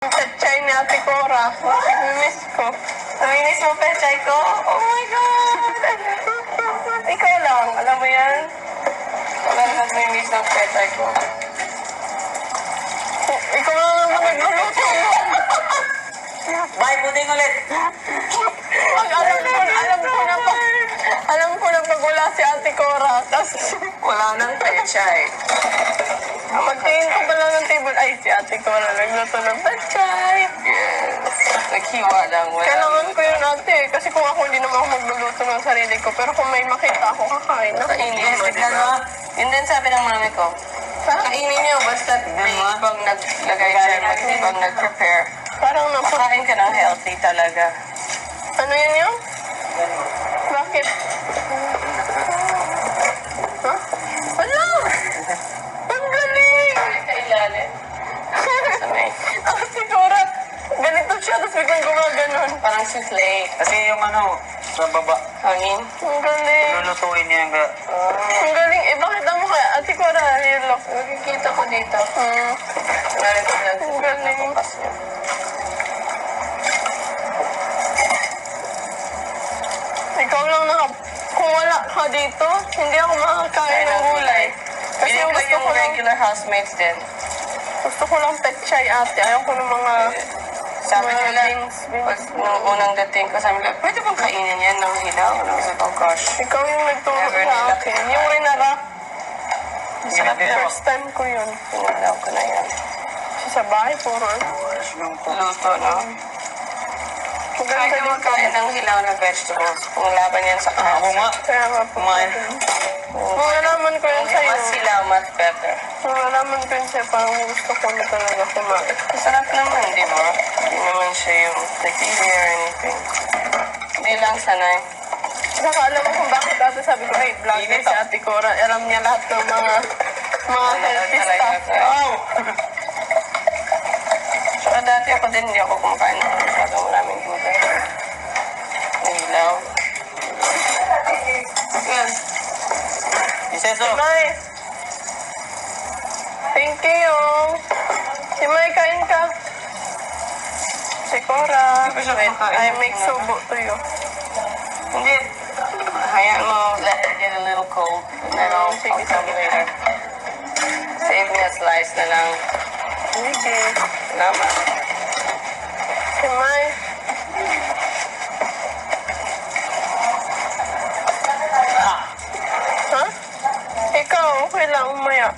Pechay ni Ate Cora. Namimiss ko. Namimiss mo pechay ko? Oh my God! Ikaw lang. Alam mo yan? Wala na namimiss ng pechay ko. Ikaw lang naman nagluluto. Bye, puting ulit. Alam ko na pag wala si Ate Cora. Tapos wala nang pechay. Pagtingin ko pala ng table, ay si Ate Cora nagluto ng pechay. Yes. Naghiwa lang. Kailangan ko yun ate, kasi kung ako hindi naman ako magluluto ng sarili ko, pero kung may makita ako, kakain ako. Kainin mo, diba? Yun din sabi ng mami ko. Kainin niyo, basta may ibang naglagay dyan, ibang nag-prepare. Parang Makain ka ng healthy talaga. Ano yun yun? Bakit? Ha? Wala! Ang galing! Sa ilalim. Ate Cora, ganito siya, tapos biglang gumaganon. Parang souffle. Kasi yung sa baba, Hangin. Ang galing. lulutuin niya yung Ang galing. Eh, bakit mo kaya? Ate Cora, here, look. Nakikita ko dito. Ang galing. Ikaw lang kung wala ka dito, hindi ako makakain ng gulay. Kasi Kasi yung gusto yung ko lang, regular housemates din. gusto ko lang pechay ate. Ayaw ko ng mga Sabi mga nila, beans. pag nung unang dating ko, sabi nila, pwede bang kainin yan ng hilaw? And I was like, oh gosh. Ikaw yung nagturo Never sa nila. akin. Yung rinara, Masarap yun. first time ko yun. Pinalaw ko na yan. Sa bahay, puro. Luto, no? Kahit Maganda naman din. kain ng hilaw na vegetables, kung laban yan sa Ako nga. Kaya nga po. Kumain. Kung nalaman ko yun sa'yo, mas hilaw, mas better. kung nalaman ko yun sa'yo, parang gusto ko na talaga kumain. Masarap naman, di ba? Hindi naman siya yung nag-easy or anything. Hindi lang sanay. Saka alam mo kung bakit dati sabi ko, ay, vlogger si Ate Cora. Alam niya lahat ng mga healthy stuff. Oh! Saka dati ako din, hindi ako kumakain ng masyadong maraming gulay. Hilaw. Yan. Iseso. May, thank you. Si May, kain ka. Si Cora. Wait, I make subo to you. Hindi. Hayaan mo, let it get a little cold. And then I'll come later. Save me a slice na lang. Sige. Salamat. Si May. Ha? Ikaw, okay lang, umaya.